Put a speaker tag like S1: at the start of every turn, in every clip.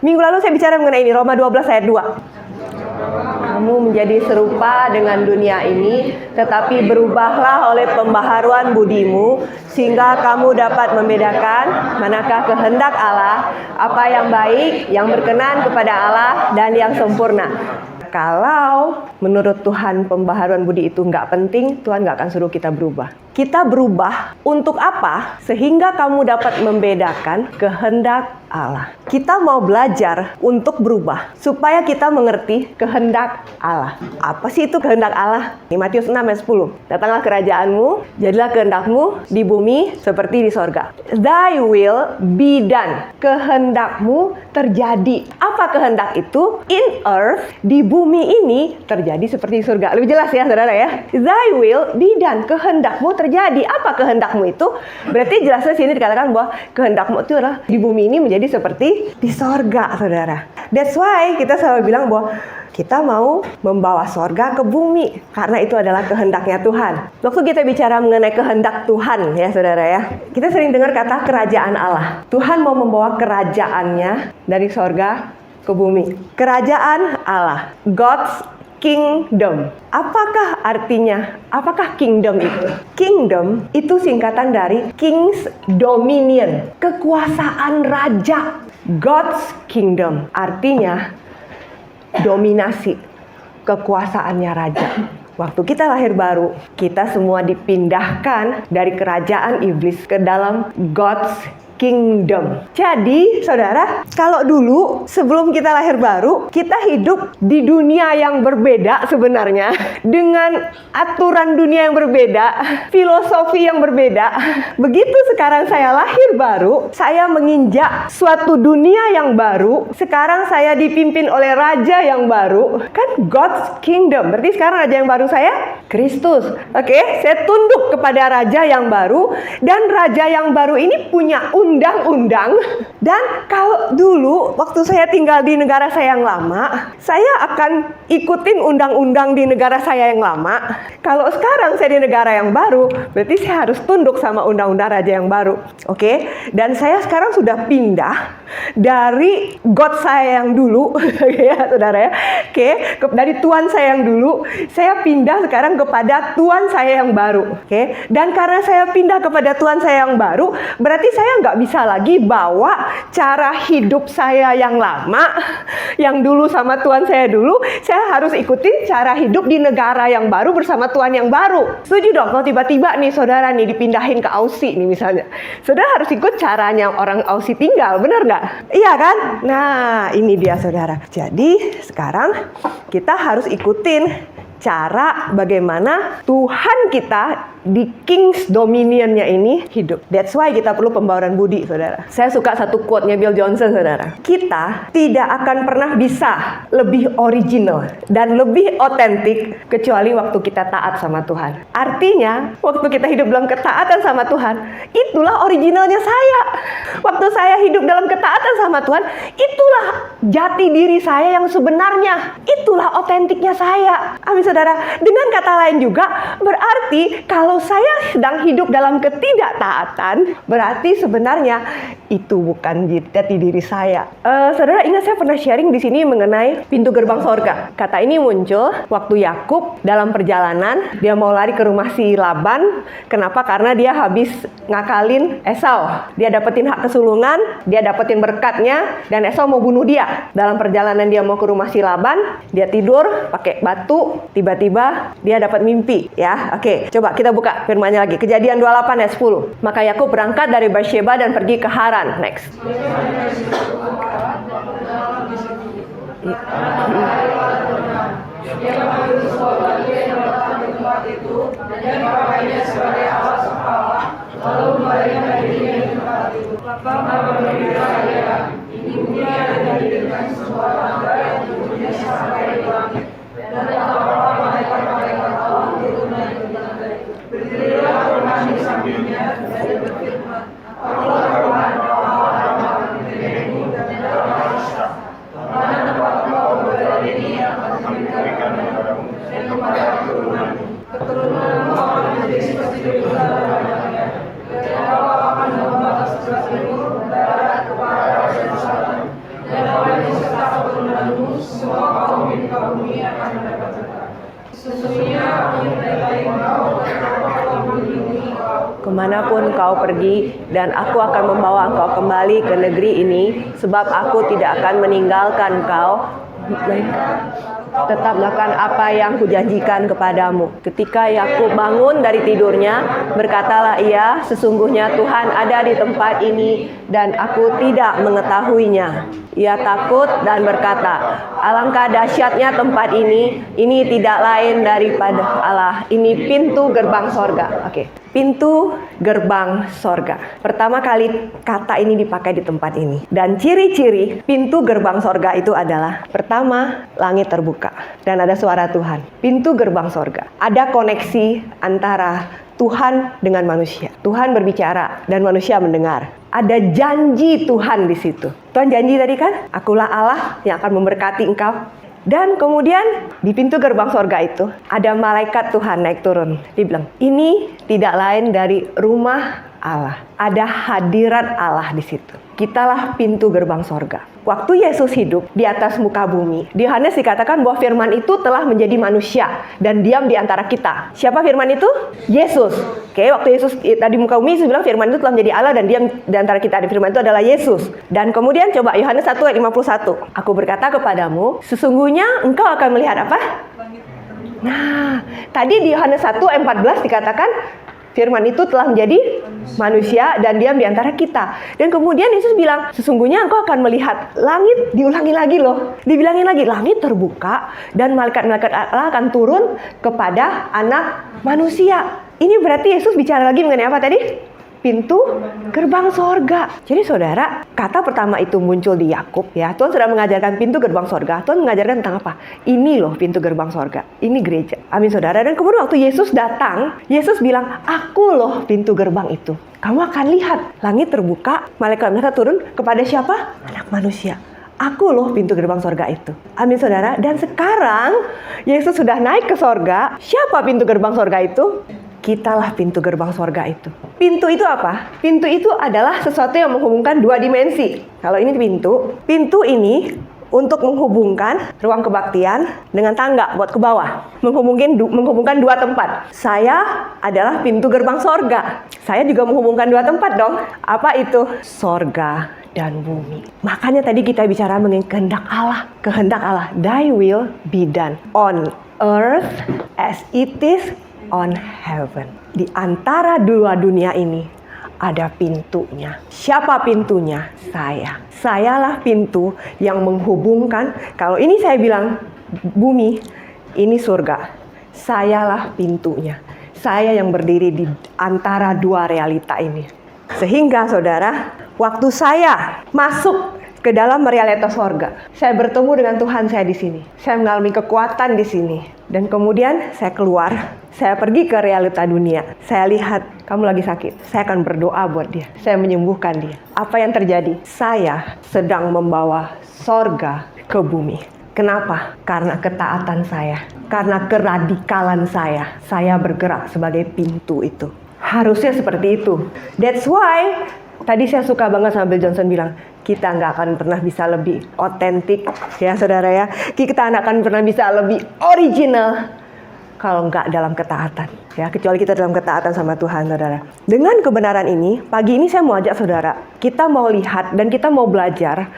S1: Minggu lalu saya bicara mengenai ini, Roma 12 ayat 2. Kamu menjadi serupa dengan dunia ini, tetapi berubahlah oleh pembaharuan budimu, sehingga kamu dapat membedakan manakah kehendak Allah, apa yang baik, yang berkenan kepada Allah, dan yang sempurna. Kalau menurut Tuhan pembaharuan budi itu nggak penting, Tuhan nggak akan suruh kita berubah. Kita berubah untuk apa? Sehingga kamu dapat membedakan kehendak Allah. Kita mau belajar untuk berubah supaya kita mengerti kehendak Allah. Apa sih itu kehendak Allah? Di Matius 6 ayat 10. Datanglah kerajaanmu, jadilah kehendakmu di bumi seperti di sorga. Thy will be done. Kehendakmu terjadi. Apa kehendak itu? In earth, di bumi ini terjadi seperti di surga. Lebih jelas ya saudara ya. Thy will be done. Kehendakmu terjadi. Apa kehendakmu itu? Berarti jelasnya sini dikatakan bahwa kehendakmu itu adalah di bumi ini menjadi seperti di sorga, saudara. That's why kita selalu bilang bahwa kita mau membawa sorga ke bumi, karena itu adalah kehendaknya Tuhan. Waktu kita bicara mengenai kehendak Tuhan ya saudara ya, kita sering dengar kata kerajaan Allah. Tuhan mau membawa kerajaannya dari sorga ke bumi. Kerajaan Allah, God's kingdom. Apakah artinya? Apakah kingdom itu? Kingdom itu singkatan dari King's Dominion, kekuasaan raja. God's kingdom artinya dominasi, kekuasaannya raja. Waktu kita lahir baru, kita semua dipindahkan dari kerajaan iblis ke dalam God's kingdom. Jadi, saudara, kalau dulu sebelum kita lahir baru, kita hidup di dunia yang berbeda sebenarnya, dengan aturan dunia yang berbeda, filosofi yang berbeda. Begitu sekarang saya lahir baru, saya menginjak suatu dunia yang baru. Sekarang saya dipimpin oleh raja yang baru. Kan God's kingdom. Berarti sekarang raja yang baru saya Kristus. Oke, saya tunduk kepada raja yang baru, dan raja yang baru ini punya undang-undang. Dan kalau dulu waktu saya tinggal di negara saya yang lama, saya akan ikutin undang-undang di negara saya yang lama. Kalau sekarang saya di negara yang baru, berarti saya harus tunduk sama undang-undang raja yang baru. Oke? Dan saya sekarang sudah pindah dari God saya yang dulu, ya saudara ya. Oke, dari Tuhan saya yang dulu, saya pindah sekarang kepada Tuhan saya yang baru. Oke? Dan karena saya pindah kepada Tuhan saya yang baru, berarti saya nggak bisa lagi bawa cara hidup saya yang lama, yang dulu sama Tuhan saya dulu. Saya harus ikutin cara hidup di negara yang baru bersama Tuhan yang baru. Setuju dong kalau tiba-tiba nih saudara nih dipindahin ke Aussie nih misalnya. Saudara harus ikut caranya orang Aussie tinggal, benar nggak? Iya kan? Nah, ini dia saudara. Jadi sekarang kita harus ikutin cara bagaimana Tuhan kita di King's Dominion-nya ini hidup. That's why kita perlu pembaharuan budi, saudara. Saya suka satu quote-nya Bill Johnson, saudara. Kita tidak akan pernah bisa lebih original dan lebih otentik kecuali waktu kita taat sama Tuhan. Artinya, waktu kita hidup dalam ketaatan sama Tuhan, itulah originalnya saya. Waktu saya hidup dalam ketaatan sama Tuhan, itulah jati diri saya yang sebenarnya. Itulah otentiknya saya. Amin, saudara. Dengan kata lain juga, berarti kalau saya sedang hidup dalam ketidaktaatan, berarti sebenarnya itu bukan jati diri saya. Saudara ingat saya pernah sharing di sini mengenai pintu gerbang sorga. Kata ini muncul waktu Yakub dalam perjalanan, dia mau lari ke rumah si Laban. Kenapa? Karena dia habis ngakalin Esau. Dia dapetin hak kesulungan, dia dapetin berkatnya, dan Esau mau bunuh dia. Dalam perjalanan dia mau ke rumah si Laban, dia tidur pakai batu, tiba-tiba dia dapat mimpi. Ya, oke. Coba kita buka firman-Nya lagi. Kejadian 28 ayat 10. Maka Yakub berangkat dari Beersheba dan pergi ke Haran. Next. kemanapun kau pergi, dan aku akan membawa engkau kembali ke negeri ini, sebab aku tidak akan meninggalkan kau. Tetap lakukan apa yang kujanjikan kepadamu. Ketika Yakub bangun dari tidurnya, berkatalah ia, sesungguhnya Tuhan ada di tempat ini dan aku tidak mengetahuinya. Ia takut dan berkata, alangkah dahsyatnya tempat ini tidak lain daripada Allah. Ini pintu gerbang sorga. Oke. Pintu gerbang sorga. Pertama kali kata ini dipakai di tempat ini. Dan ciri-ciri pintu gerbang sorga itu adalah, pertama, langit terbuka dan ada suara Tuhan. Pintu gerbang sorga. Ada koneksi antara Tuhan dengan manusia. Tuhan berbicara dan manusia mendengar. Ada janji Tuhan di situ. Tuhan janji tadi kan, akulah Allah yang akan memberkati engkau. Dan kemudian di pintu gerbang sorga itu ada malaikat Tuhan naik turun. Dia bilang, ini tidak lain dari rumah Allah. Ada hadirat Allah di situ. Kitalah pintu gerbang sorga. Waktu Yesus hidup di atas muka bumi, di Yohanes dikatakan bahwa firman itu telah menjadi manusia dan diam di antara kita. Siapa firman itu? Yesus. Oke, waktu Yesus tadi muka bumi, Yesus bilang firman itu telah menjadi Allah dan diam di antara kita. Ada firman itu adalah Yesus. Dan kemudian coba Yohanes 1 ayat 51. Aku berkata kepadamu, sesungguhnya engkau akan melihat apa? Nah, tadi di Yohanes 1 ayat 14 dikatakan firman itu telah menjadi manusia dan diam di antara kita. Dan kemudian Yesus bilang, sesungguhnya engkau akan melihat langit, diulangi lagi loh. Dibilangin lagi, langit terbuka dan malaikat-malaikat Allah akan turun kepada anak manusia. Ini berarti Yesus bicara lagi mengenai apa tadi? Pintu gerbang sorga. Jadi saudara, kata pertama itu muncul di Yakub ya. Tuhan sudah mengajarkan pintu gerbang sorga. Tuhan mengajarkan tentang apa? Ini loh pintu gerbang sorga. Ini gereja. Amin saudara. Dan kemudian waktu Yesus datang, Yesus bilang, aku loh pintu gerbang itu. Kamu akan lihat langit terbuka, malaikat-malaikat turun kepada siapa? Anak manusia. Aku loh pintu gerbang sorga itu. Amin saudara. Dan sekarang Yesus sudah naik ke sorga. Siapa pintu gerbang sorga itu? Kitalah pintu gerbang sorga itu. Pintu itu apa? Pintu itu adalah sesuatu yang menghubungkan dua dimensi. Kalau ini pintu ini untuk menghubungkan ruang kebaktian dengan tangga buat ke bawah. Menghubungkan dua tempat. Saya adalah pintu gerbang sorga. Saya juga menghubungkan dua tempat dong. Apa itu? Sorga dan bumi. Makanya tadi kita bicara mengenai kehendak Allah. Kehendak Allah. Thy will be done on earth as it is on heaven. Di antara dua dunia ini ada pintunya. Siapa pintunya? Saya. Sayalah pintu yang menghubungkan. Kalau ini saya bilang bumi, ini surga. Sayalah pintunya. Saya yang berdiri di antara dua realita ini. Sehingga saudara, waktu saya masuk ke dalam realitas sorga, saya bertemu dengan Tuhan saya di sini. Saya mengalami kekuatan di sini. Dan kemudian saya keluar, saya pergi ke realita dunia. Saya lihat, kamu lagi sakit. Saya akan berdoa buat dia. Saya menyembuhkan dia. Apa yang terjadi? Saya sedang membawa sorga ke bumi. Kenapa? Karena ketaatan saya. Karena keradikalan saya. Saya bergerak sebagai pintu itu. Harusnya seperti itu. That's why tadi saya suka banget sama Bill Johnson bilang, kita nggak akan pernah bisa lebih otentik ya saudara ya. Kita nggak akan pernah bisa lebih original kalau nggak dalam ketaatan ya. Kecuali kita dalam ketaatan sama Tuhan saudara. Dengan kebenaran ini, pagi ini saya mau ajak saudara, kita mau lihat dan kita mau belajar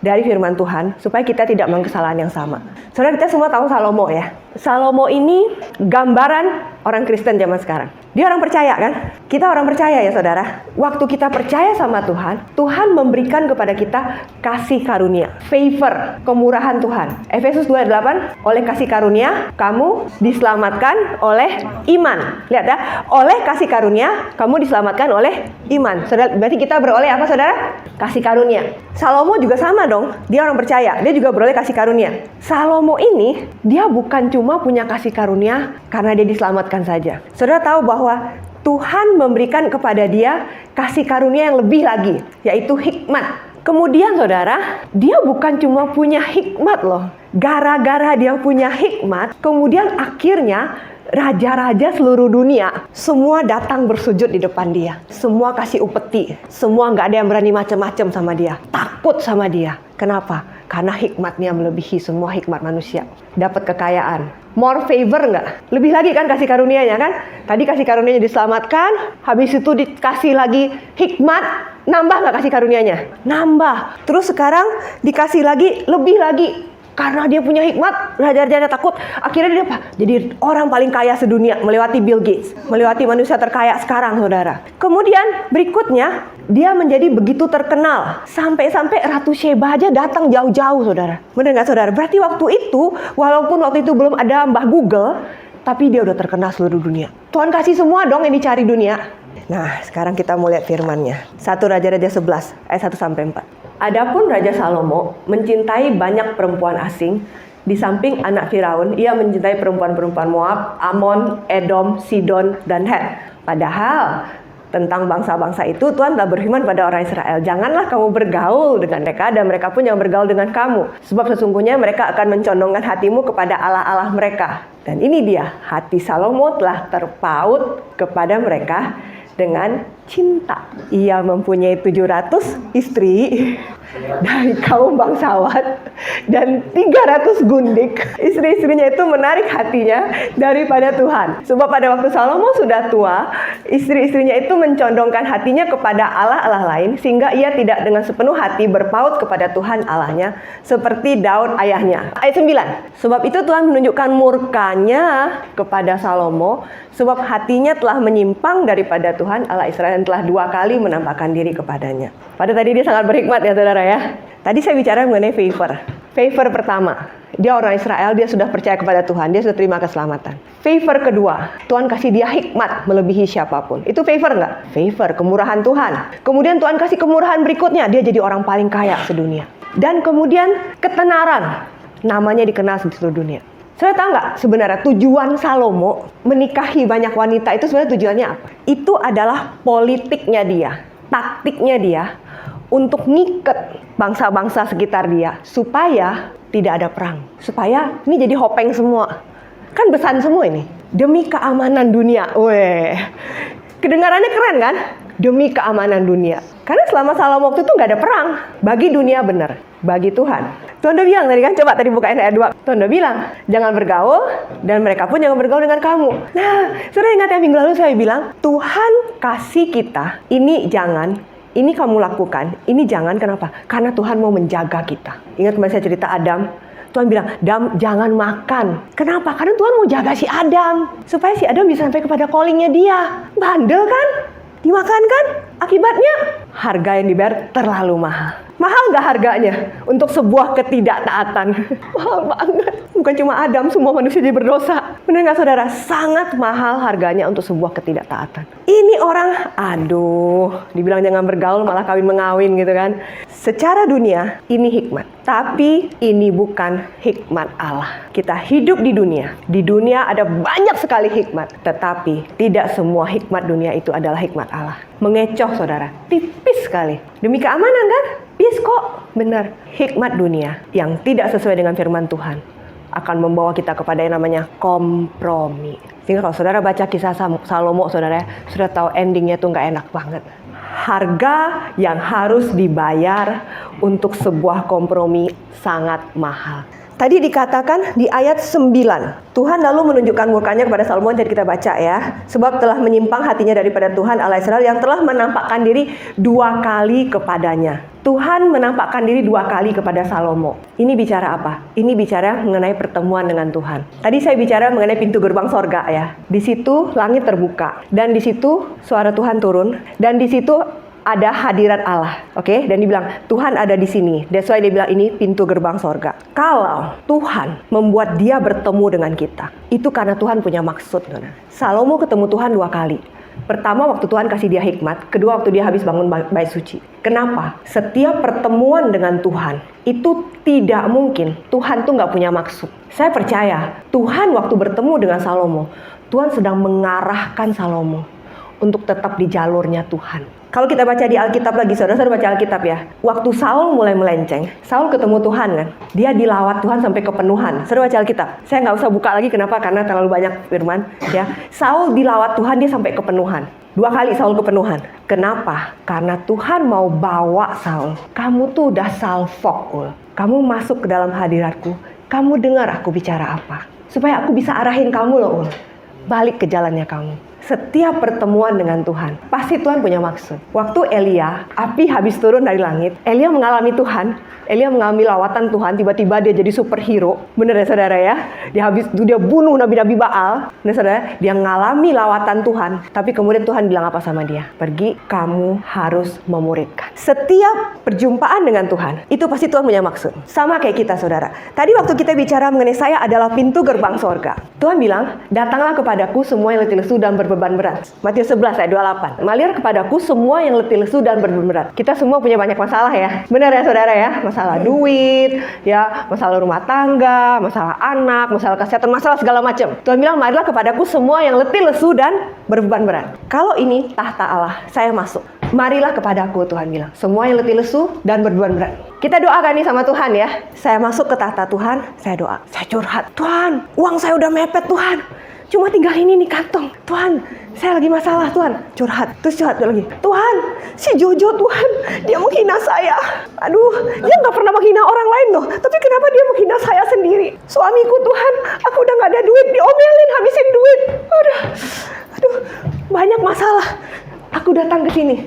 S1: dari firman Tuhan supaya kita tidak melakukan kesalahan yang sama. Saudara, kita semua tahu Salomo ya. Salomo ini gambaran orang Kristen zaman sekarang. Dia orang percaya kan? Kita orang percaya ya saudara. Waktu kita percaya sama Tuhan, Tuhan memberikan kepada kita kasih karunia, favor, kemurahan Tuhan. Efesus 2:8, oleh kasih karunia kamu diselamatkan oleh iman. Lihat ya, oleh kasih karunia kamu diselamatkan oleh iman. Saudara, berarti kita beroleh apa saudara? Kasih karunia. Salomo juga sama dong. Dia orang percaya, dia juga beroleh kasih karunia. Salomo ini, dia bukan cuma punya kasih karunia karena dia diselamatkan saja. Saudara tahu bahwa Tuhan memberikan kepada dia kasih karunia yang lebih lagi, yaitu hikmat. Kemudian saudara, dia bukan cuma punya hikmat loh. Gara-gara dia punya hikmat, kemudian akhirnya raja-raja seluruh dunia semua datang bersujud di depan dia. Semua kasih upeti. Semua nggak ada yang berani macam-macam sama dia. Takut sama dia. Kenapa? Karena hikmatnya melebihi semua hikmat manusia. Dapat kekayaan. More favor nggak? Lebih lagi kan kasih karunia-Nya kan? Tadi kasih karunia-Nya diselamatkan, habis itu dikasih lagi hikmat, nambah nggak kasih karunia-Nya? Nambah. Terus sekarang dikasih lagi, lebih lagi. Karena dia punya hikmat, raja-raja takut. Akhirnya dia apa? Jadi orang paling kaya sedunia, melewati Bill Gates. Melewati manusia terkaya sekarang, saudara. Kemudian berikutnya, dia menjadi begitu terkenal. Sampai-sampai Ratu Sheba aja datang jauh-jauh, saudara. Benar nggak, saudara? Berarti waktu itu, walaupun waktu itu belum ada Mbah Google, tapi dia udah terkenal seluruh dunia. Tuhan kasih semua dong yang dicari dunia. Nah, sekarang kita mau lihat firman-Nya. 1 Raja-Raja 11, ayat 1-4. Adapun Raja Salomo mencintai banyak perempuan asing. Di samping anak Firaun, ia mencintai perempuan-perempuan Moab, Amon, Edom, Sidon, dan Het. Padahal tentang bangsa-bangsa itu Tuhan telah berfirman pada orang Israel, janganlah kamu bergaul dengan mereka dan mereka pun jangan bergaul dengan kamu. Sebab sesungguhnya mereka akan mencondongkan hatimu kepada Allah-Allah mereka. Dan ini dia, hati Salomo telah terpaut kepada mereka dengan cinta. Ia mempunyai 700 istri dari kaum bangsawan dan 300 gundik. Istri-istrinya itu menarik hatinya daripada Tuhan. Sebab pada waktu Salomo sudah tua, istri-istrinya itu mencondongkan hatinya kepada Allah-Allah lain, sehingga ia tidak dengan sepenuh hati berpaut kepada Tuhan Allahnya seperti Daud ayahnya. Ayat 9. Sebab itu Tuhan menunjukkan murkanya kepada Salomo, sebab hatinya telah menyimpang daripada Tuhan Allah Israel dan telah 2 kali menampakkan diri kepadanya. Pada tadi dia sangat berhikmat ya, saudara ya. Tadi saya bicara mengenai favor. Favor pertama, dia orang Israel, dia sudah percaya kepada Tuhan, dia sudah terima keselamatan. Favor kedua, Tuhan kasih dia hikmat melebihi siapapun. Itu favor nggak? Favor, kemurahan Tuhan. Kemudian Tuhan kasih kemurahan berikutnya, dia jadi orang paling kaya sedunia. Dan kemudian ketenaran, namanya dikenal di seluruh dunia. Saya tahu nggak sebenarnya tujuan Salomo menikahi banyak wanita itu sebenarnya tujuannya apa? Itu adalah politiknya dia, taktiknya dia untuk ngiket bangsa-bangsa sekitar dia supaya tidak ada perang. Supaya ini jadi hopeng semua. Kan besan semua ini. Demi keamanan dunia. Weh. Kedengarannya keren kan? Demi keamanan dunia. Karena selama Salomo waktu itu nggak ada perang. Bagi dunia benar. Bagi Tuhan. Tuhan udah bilang tadi kan, coba tadi bukain ayat 2. Tuhan udah bilang, jangan bergaul dan mereka pun jangan bergaul dengan kamu. Nah, saudara ingat yang minggu lalu saya bilang, Tuhan kasih kita, ini jangan, ini kamu lakukan, ini jangan, kenapa? Karena Tuhan mau menjaga kita. Ingat kemarin saya cerita Adam, Tuhan bilang, Adam jangan makan. Kenapa? Karena Tuhan mau jaga si Adam. Supaya si Adam bisa sampai kepada callingnya dia. Bandel kan? Dimakan kan? Akibatnya, harga yang dibayar terlalu mahal. Mahal nggak harganya untuk sebuah ketidaktaatan? Mahal banget. Bukan cuma Adam, semua manusia jadi berdosa. Benar nggak saudara? Sangat mahal harganya untuk sebuah ketidaktaatan. Ini orang, aduh, dibilang jangan bergaul malah kawin mengawin gitu kan. Secara dunia, ini hikmat. Tapi ini bukan hikmat Allah. Kita hidup di dunia. Di dunia ada banyak sekali hikmat. Tetapi tidak semua hikmat dunia itu adalah hikmat Allah. Mengecoh saudara, tipis sekali. Demi keamanan kan? Bis kok, benar. Hikmat dunia yang tidak sesuai dengan firman Tuhan akan membawa kita kepada yang namanya kompromi. Sehingga kalau saudara baca kisah Salomo, saudara sudah tahu endingnya tuh nggak enak banget. Harga yang harus dibayar untuk sebuah kompromi sangat mahal. Tadi dikatakan di ayat 9, Tuhan lalu menunjukkan murkanya kepada Salomo, jadi kita baca ya. Sebab telah menyimpang hatinya daripada Tuhan Allah Israel yang telah menampakkan diri 2 kali kepadanya. Tuhan menampakkan diri 2 kali kepada Salomo. Ini bicara apa? Ini bicara mengenai pertemuan dengan Tuhan. Tadi saya bicara mengenai pintu gerbang sorga ya. Di situ langit terbuka. Dan di situ suara Tuhan turun. Dan di situ ada hadirat Allah, oke? Dan dibilang Tuhan ada di sini. That's why dia bilang ini pintu gerbang sorga. Kalau Tuhan membuat dia bertemu dengan kita, itu karena Tuhan punya maksud. Salomo ketemu Tuhan 2 kali. Pertama waktu Tuhan kasih dia hikmat, kedua waktu dia habis bangun bait suci. Kenapa? Setiap pertemuan dengan Tuhan itu tidak mungkin Tuhan tuh nggak punya maksud. Saya percaya Tuhan waktu bertemu dengan Salomo, Tuhan sedang mengarahkan Salomo untuk tetap di jalurnya Tuhan. Kalau kita baca di Alkitab lagi, saudara baca Alkitab ya. Waktu Saul mulai melenceng, Saul ketemu Tuhan kan. Dia dilawat Tuhan sampai kepenuhan. Saudara baca Alkitab. Saya nggak usah buka lagi, kenapa? Karena terlalu banyak firman. Ya, Saul dilawat Tuhan, dia sampai kepenuhan. 2 kali Saul kepenuhan. Kenapa? Karena Tuhan mau bawa Saul. Kamu tuh udah salfok, Ul. Kamu masuk ke dalam hadiratku. Kamu dengar aku bicara apa. Supaya aku bisa arahin kamu loh, Ul. Balik ke jalannya kamu. Setiap pertemuan dengan Tuhan, pasti Tuhan punya maksud. Waktu Elia, api habis turun dari langit, Elia mengalami Tuhan, Elia mengalami lawatan Tuhan, tiba-tiba dia jadi superhero. Bener ya saudara ya? Dia bunuh nabi-nabi Baal. Bener saudara? Dia mengalami lawatan Tuhan, tapi kemudian Tuhan bilang apa sama dia? Pergi, kamu harus memuridkan. Setiap perjumpaan dengan Tuhan, itu pasti Tuhan punya maksud. Sama kayak kita saudara. Tadi waktu kita bicara mengenai saya adalah pintu gerbang sorga. Tuhan bilang, datanglah kepadaku semua yang letih lesu dan berbeban berat. Matius 11 ayat 28. Malilah kepadaku semua yang letih lesu dan berbeban berat. Kita semua punya banyak masalah ya. Benar ya saudara ya? Masalah duit, ya, masalah rumah tangga, masalah anak, masalah kesehatan, masalah segala macam. Tuhan bilang, marilah kepadaku semua yang letih lesu dan berbeban berat. Kalau ini tahta Allah, saya masuk. Marilah kepadaku, Tuhan bilang. Semua yang letih lesu dan berbeban berat. Kita doakan nih sama Tuhan ya. Saya masuk ke tahta Tuhan, saya doa. Saya curhat. Tuhan, uang saya udah mepet Tuhan. Cuma tinggal ini nih kantong. Tuhan, saya lagi masalah Tuhan. Curhat, terus curhat lagi. Tuhan, si Jojo Tuhan, dia menghina saya. Aduh, dia gak pernah menghina orang lain loh. Tapi kenapa dia menghina saya sendiri? Suamiku Tuhan, aku udah gak ada duit. Diomelin, habisin duit. Aduh, banyak masalah. Aku datang ke sini.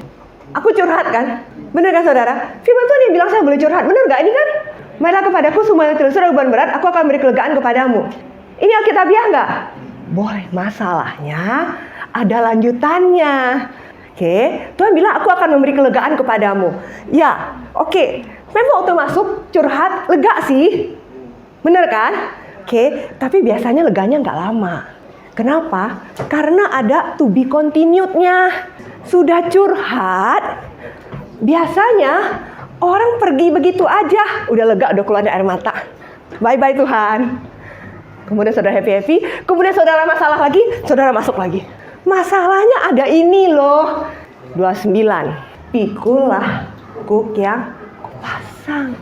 S1: Aku curhat kan? Bener kan saudara? Firman Tuhan yang bilang saya boleh curhat. Bener gak ini kan? Marilah kepadaku semua yang letih lesu dan beban berat, aku akan beri kelegaan kepadamu. Ini Alkitabiah nggak? Boleh. Masalahnya ada lanjutannya. Oke, Tuhan bilang aku akan memberi kelegaan kepadamu. Ya, oke. Memang waktu masuk curhat lega sih. Bener kan? Oke, tapi biasanya leganya nggak lama. Kenapa? Karena ada to be continued-nya. Sudah curhat, biasanya orang pergi begitu aja. Udah lega, udah keluar dari air mata. Bye-bye Tuhan. Kemudian saudara happy-happy. Kemudian saudara masalah lagi, saudara masuk lagi. Masalahnya ada ini loh. 29. Pikulah kuk yang kupasang.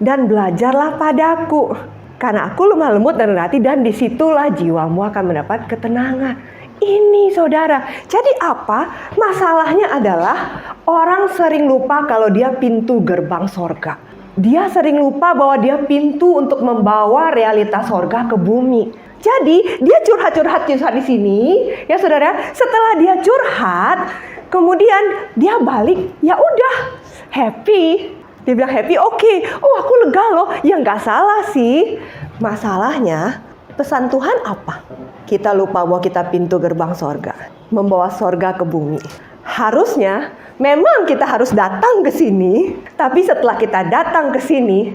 S1: Dan belajarlah padaku. Karena aku lemah lembut dan rendah hati, dan disitulah jiwamu akan mendapat ketenangan. Ini saudara, jadi apa? Masalahnya adalah orang sering lupa kalau dia pintu gerbang sorga. Dia sering lupa bahwa dia pintu untuk membawa realitas sorga ke bumi. Jadi dia curhat di sini, ya saudara. Setelah dia curhat, kemudian dia balik, ya udah happy. Dia bilang happy, oke. Oh aku lega loh. Ya nggak salah sih. Masalahnya pesan Tuhan apa? Kita lupa bahwa kita pintu gerbang sorga, membawa sorga ke bumi. Harusnya memang kita harus datang ke sini, tapi setelah kita datang ke sini,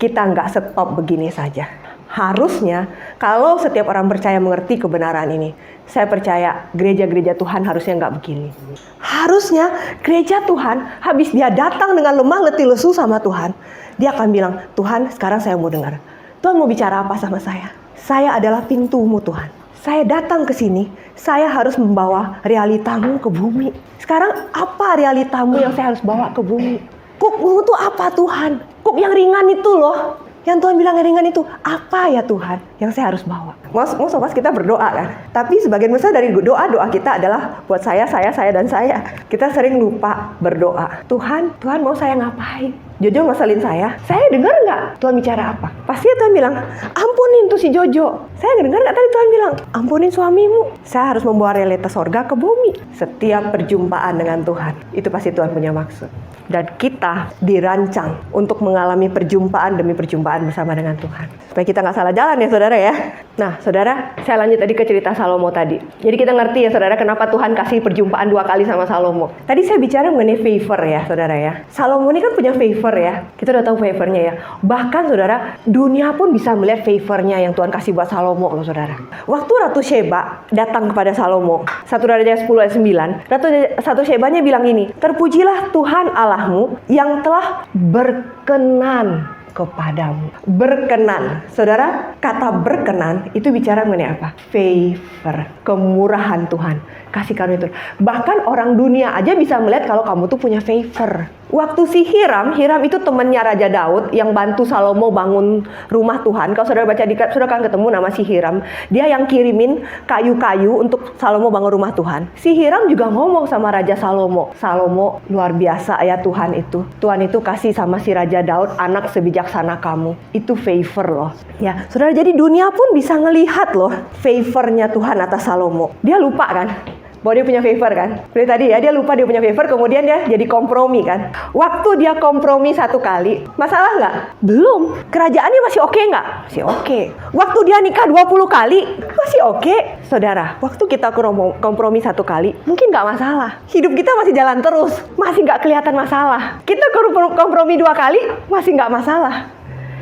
S1: kita nggak stop begini saja. Harusnya kalau setiap orang percaya mengerti kebenaran ini, saya percaya gereja-gereja Tuhan harusnya nggak begini. Harusnya gereja Tuhan habis dia datang dengan lemah letih lesu sama Tuhan, dia akan bilang, Tuhan sekarang saya mau dengar. Tuhan mau bicara apa sama saya? Saya adalah pintumu Tuhan. Saya datang ke sini, saya harus membawa realitamu ke bumi. Sekarang apa realitamu yang saya harus bawa ke bumi? Kukmu itu apa Tuhan? Kuk yang ringan itu loh. Yang Tuhan bilang yang ringan itu, apa ya Tuhan yang saya harus bawa? Mau sobat kita berdoa kan? Tapi sebagian besar dari doa kita adalah buat saya, dan saya. Kita sering lupa berdoa. Tuhan mau saya ngapain? Jojo masalin saya dengar nggak Tuhan bicara apa? Pasti Tuhan bilang, ampunin tuh si Jojo. Saya dengar nggak tadi Tuhan bilang, ampunin suamimu. Saya harus membawa realitas sorga ke bumi. Setiap perjumpaan dengan Tuhan, itu pasti Tuhan punya maksud. Dan kita dirancang untuk mengalami perjumpaan demi perjumpaan bersama dengan Tuhan. Supaya kita nggak salah jalan ya saudara ya. Nah saudara, saya lanjut tadi ke cerita Salomo tadi. Jadi kita ngerti ya saudara, kenapa Tuhan kasih perjumpaan 2 kali sama Salomo. Tadi saya bicara mengenai favor ya saudara ya. Salomo ini kan punya favor ya. Kita udah tahu favornya ya. Bahkan saudara, dunia pun bisa melihat favornya yang Tuhan kasih buat Salomo loh saudara. Waktu Ratu Sheba datang kepada Salomo, 1 Raja 10 ayat 9, Ratu Shebanya bilang ini, terpujilah Tuhan Allahmu yang telah berkenan kepadamu. Berkenan. Saudara, kata berkenan itu bicara mengenai apa? Favor, kemurahan Tuhan, kasih karunia Tuhan. Bahkan orang dunia aja bisa melihat kalau kamu tuh punya favor. Waktu si Hiram itu temannya Raja Daud yang bantu Salomo bangun rumah Tuhan. Kalau saudara baca diklat, saudara akan ketemu nama si Hiram. Dia yang kirimin kayu-kayu untuk Salomo bangun rumah Tuhan. Si Hiram juga ngomong sama Raja Salomo. Salomo, luar biasa ya Tuhan itu. Tuhan itu kasih sama si Raja Daud anak sebijaksana kamu. Itu favor loh. Ya, saudara, jadi dunia pun bisa ngelihat loh favornya Tuhan atas Salomo. Dia lupa kan bahwa dia punya favor kan. Seperti tadi ya, dia lupa dia punya favor, kemudian dia jadi kompromi kan. Waktu dia kompromi satu kali, masalah nggak? Belum. Kerajaannya masih oke nggak? Masih oke. Waktu dia nikah 20 kali, masih oke. Saudara, waktu kita kompromi satu kali, mungkin nggak masalah. Hidup kita masih jalan terus, masih nggak kelihatan masalah. Kita kompromi 2 kali, masih nggak masalah.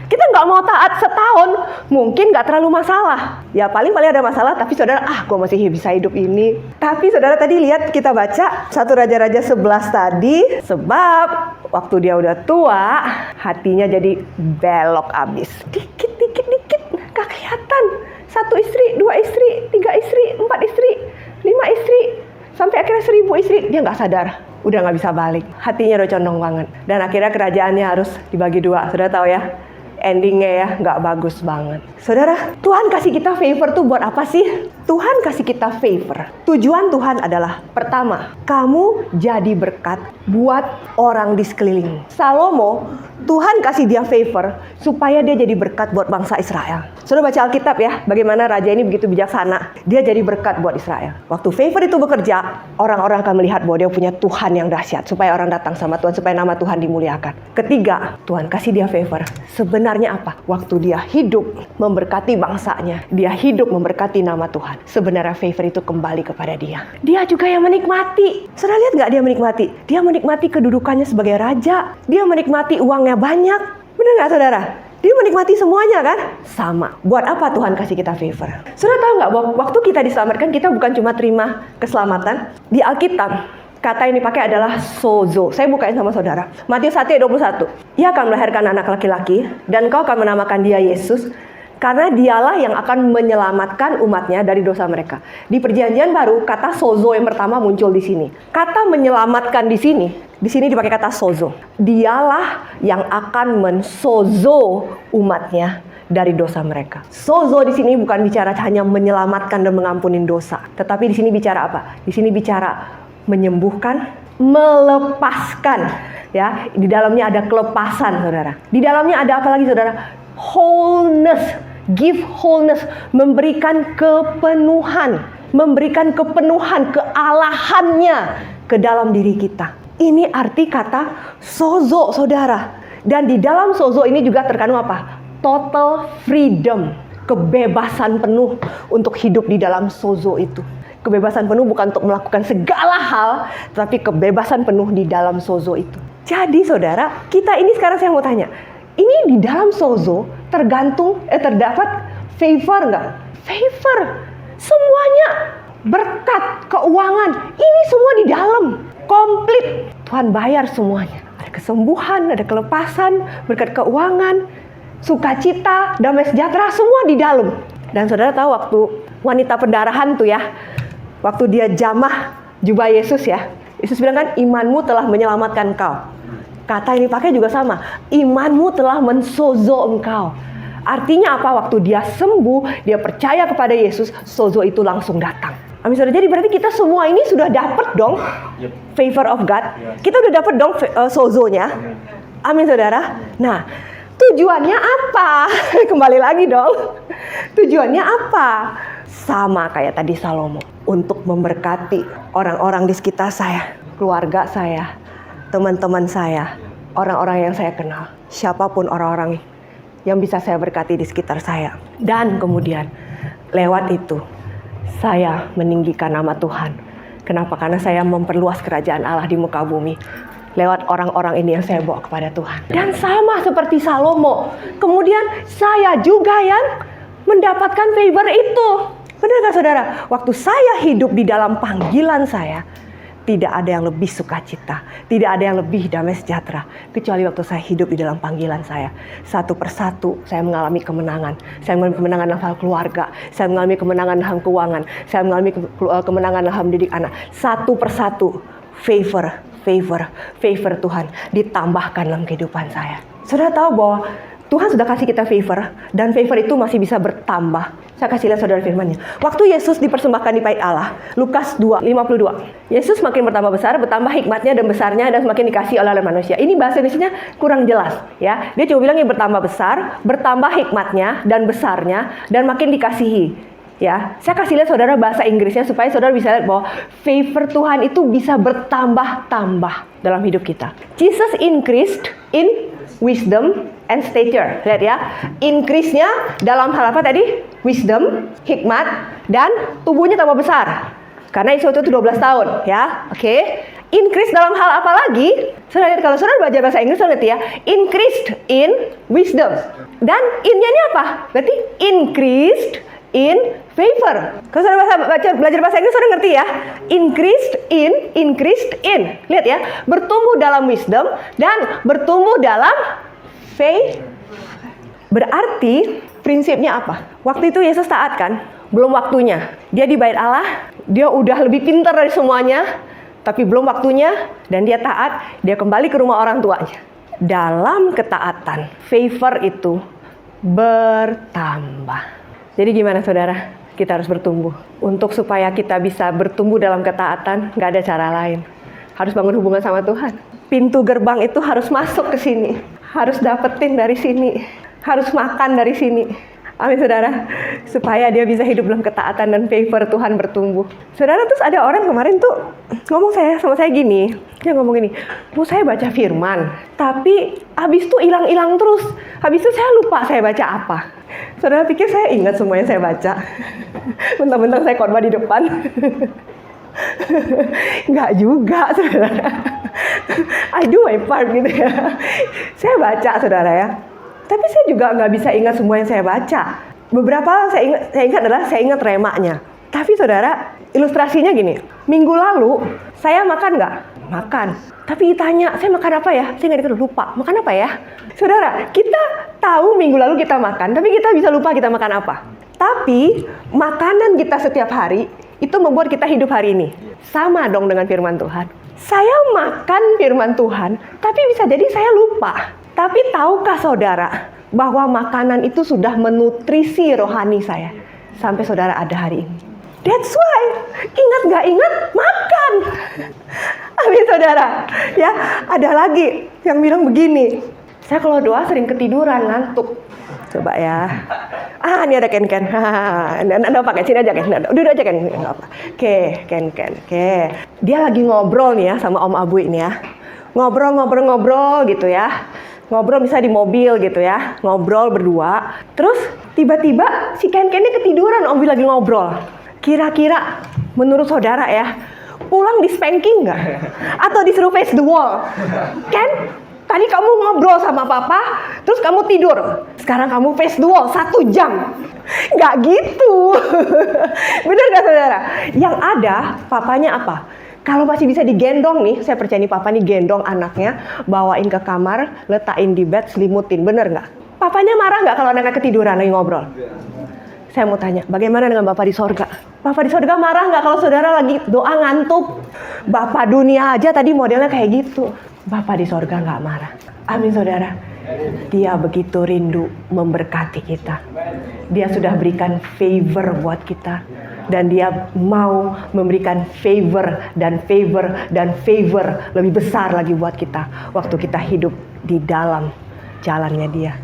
S1: Kita nggak mau taat setahun, mungkin nggak terlalu masalah. Ya paling ada masalah, tapi saudara, gue masih bisa hidup ini. Tapi saudara tadi lihat kita baca 1 Raja-Raja 11 tadi, sebab waktu dia udah tua, hatinya jadi belok abis. Dikit, gak kelihatan. 1 istri, 2 istri, 3 istri, 4 istri, 5 istri, sampai akhirnya 1000 istri, dia nggak sadar. Udah nggak bisa balik, hatinya udah condong banget. Dan akhirnya kerajaannya harus dibagi 2. Saudara tahu ya? Endingnya ya nggak bagus banget. Saudara, Tuhan kasih kita favor tuh buat apa sih? Tuhan kasih kita favor. Tujuan Tuhan adalah, pertama, kamu jadi berkat buat orang di sekeliling. Salomo, Tuhan kasih dia favor supaya dia jadi berkat buat bangsa Israel. Saudara baca Alkitab ya, bagaimana raja ini begitu bijaksana. Dia jadi berkat buat Israel. Waktu favor itu bekerja, orang-orang akan melihat bahwa dia punya Tuhan yang dahsyat, supaya orang datang sama Tuhan, supaya nama Tuhan dimuliakan. Ketiga, Tuhan kasih dia favor. Sebenarnya apa? Waktu dia hidup memberkati bangsanya, dia hidup memberkati nama Tuhan. Sebenarnya favor itu kembali kepada dia. Dia juga yang menikmati. Saudara lihat nggak dia menikmati? Dia menikmati kedudukannya sebagai raja. Dia menikmati uangnya banyak. Benar nggak saudara? Dia menikmati semuanya kan? Sama. Buat apa Tuhan kasih kita favor? Saudara tahu nggak bahwa waktu kita diselamatkan, kita bukan cuma terima keselamatan. Di Alkitab, kata yang dipakai adalah sozo. Saya bukain sama saudara. Matius 1 ayat 21. Ia akan melahirkan anak laki-laki, dan kau akan menamakan dia Yesus, karena dialah yang akan menyelamatkan umatnya dari dosa mereka. Di Perjanjian Baru, kata sozo yang pertama muncul di sini. Kata menyelamatkan di sini dipakai kata sozo. Dialah yang akan mensozo umatnya dari dosa mereka. Sozo di sini bukan bicara hanya menyelamatkan dan mengampuni dosa, tetapi di sini bicara apa? Di sini bicara menyembuhkan, melepaskan. Ya, di dalamnya ada kelepasan, saudara. Di dalamnya ada apa lagi, saudara? Wholeness, give wholeness, memberikan kepenuhan, kealahannya ke dalam diri kita. Ini arti kata sozo, saudara. Dan di dalam sozo ini juga terkandung apa? Total freedom, kebebasan penuh untuk hidup di dalam sozo itu. Kebebasan penuh bukan untuk melakukan segala hal, tapi kebebasan penuh di dalam sozo itu. Jadi saudara, kita ini sekarang saya mau tanya, ini di dalam sozo terdapat favor nggak? Favor. Semuanya berkat, keuangan, ini semua di dalam. Komplit. Tuhan bayar semuanya. Ada kesembuhan, ada kelepasan, berkat keuangan, sukacita, damai sejahtera, semua di dalam. Dan saudara tahu waktu wanita pendarahan tuh ya, waktu dia jamah jubah Yesus ya, Yesus bilang kan, imanmu telah menyelamatkan engkau. Kata ini pakai juga sama, imanmu telah mensozo engkau. Artinya apa? Waktu dia sembuh, dia percaya kepada Yesus, sozo itu langsung datang. Amin saudara. Jadi berarti kita semua ini sudah dapat dong favor of God. Kita udah dapat dong sozonya. Amin saudara. Nah, tujuannya apa? Kembali lagi dong. Tujuannya apa? Sama kayak tadi Salomo. Untuk memberkati orang-orang di sekitar saya, keluarga saya, teman-teman saya, orang-orang yang saya kenal. Siapapun orang-orang yang bisa saya berkati di sekitar saya. Dan kemudian lewat itu saya meninggikan nama Tuhan. Kenapa? Karena saya memperluas kerajaan Allah di muka bumi. Lewat orang-orang ini yang saya bawa kepada Tuhan. Dan sama seperti Salomo. Kemudian saya juga yang mendapatkan favor itu. Benar gak saudara? Waktu saya hidup di dalam panggilan saya, tidak ada yang lebih sukacita, tidak ada yang lebih damai sejahtera, kecuali waktu saya hidup di dalam panggilan saya. Satu persatu saya mengalami kemenangan. Saya mengalami kemenangan dalam hal keluarga, saya mengalami kemenangan dalam keuangan, saya mengalami kemenangan dalam didik anak. Satu persatu, favor Tuhan ditambahkan dalam kehidupan saya. Saudara tahu bahwa Tuhan sudah kasih kita favor, dan favor itu masih bisa bertambah. Saya kasih lihat saudara firman-Nya. Waktu Yesus dipersembahkan di bait Allah, Lukas 2:52. Yesus makin bertambah besar, bertambah hikmatnya dan besarnya, dan semakin dikasihi oleh manusia. Ini bahasa Indonesianya kurang jelas, ya. Dia cuma bilang bertambah besar, bertambah hikmatnya dan besarnya, dan makin dikasihi. Ya, saya kasih lihat saudara bahasa Inggrisnya supaya saudara bisa lihat bahwa favor Tuhan itu bisa bertambah-tambah dalam hidup kita. Jesus increased in wisdom and stature. Lihat ya, increase-nya dalam hal apa tadi? Wisdom, hikmat, dan tubuhnya tambah besar. Karena Yesus itu 12 tahun, ya. Oke. Increase dalam hal apa lagi? Saudara lihat, kalau saudara belajar bahasa Inggris, saudara lihat ya, increased in wisdom. Dan in-nya ini apa? Berarti increased in favor. Kalau saudara belajar bahasa Inggris, saudara ngerti ya? Increased in. Lihat ya, bertumbuh dalam wisdom dan bertumbuh dalam faith. Berarti prinsipnya apa? Waktu itu Yesus taat kan? Belum waktunya. Dia di bait Allah, dia udah lebih pintar dari semuanya, tapi belum waktunya, dan dia taat, dia kembali ke rumah orang tuanya. Dalam ketaatan, favor itu bertambah. Jadi gimana saudara? Kita harus bertumbuh. Untuk supaya kita bisa bertumbuh dalam ketaatan, gak ada cara lain. Harus bangun hubungan sama Tuhan. Pintu gerbang itu harus masuk ke sini. Harus dapetin dari sini. Harus makan dari sini. Amin saudara. Supaya dia bisa hidup dalam ketaatan dan favor Tuhan bertumbuh. Saudara, terus ada orang kemarin tuh ngomong sama saya gini. Dia ngomong gini, saya baca firman, tapi habis itu hilang-hilang terus. Habis itu saya lupa saya baca apa. Saudara pikir saya ingat semua yang saya baca? Mentang-mentang saya khotbah di depan. Enggak juga, saudara. I do my part gitu ya. Saya baca, saudara ya. Tapi saya juga nggak bisa ingat semua yang saya baca. Beberapa saya ingat remanya. Tapi saudara, ilustrasinya gini. Minggu lalu, saya makan nggak? Makan. Tapi ditanya, saya makan apa ya? Saya nggak lupa. Makan apa ya? Saudara, kita tahu minggu lalu kita makan, tapi kita bisa lupa kita makan apa. Tapi, makanan kita setiap hari, itu membuat kita hidup hari ini. Sama dong dengan firman Tuhan. Saya makan firman Tuhan, tapi bisa jadi saya lupa. Tapi tahukah saudara, bahwa makanan itu sudah menutrisi rohani saya. Sampai saudara ada hari ini. That's why, ingat gak ingat, makan. Amin saudara. Ya, ada lagi yang bilang begini. Saya kalau doa sering ketiduran, ngantuk. Coba ya. Ini ada Ken. Anda pakai sini aja Ken. Udah aja Ken. Oke, Ken. Oke. Dia lagi ngobrol nih ya sama Om Abu ini ya. Ngobrol gitu ya. Ngobrol bisa di mobil gitu ya. Ngobrol berdua. Terus tiba-tiba si Ken ini ketiduran, Om Abu lagi ngobrol. Kira-kira menurut saudara ya, pulang di spanking nggak? Atau disuruh face the wall? Ken, tadi kamu ngobrol sama papa, terus kamu tidur. Sekarang kamu face the wall 1 jam. Nggak gitu. Bener nggak saudara? Yang ada, papanya apa? Kalau masih bisa digendong nih, saya percaya nih papa nih gendong anaknya, bawain ke kamar, letakin di bed, selimutin. Bener nggak? Papanya marah nggak kalau anaknya ketiduran lagi ngobrol? Saya mau tanya, bagaimana dengan Bapak di sorga? Bapak di sorga marah nggak kalau saudara lagi doa ngantuk? Bapak dunia aja tadi modelnya kayak gitu. Bapak di sorga nggak marah. Amin saudara. Dia begitu rindu memberkati kita. Dia sudah berikan favor buat kita. Dan dia mau memberikan favor dan favor lebih besar lagi buat kita. Waktu kita hidup di dalam jalannya dia.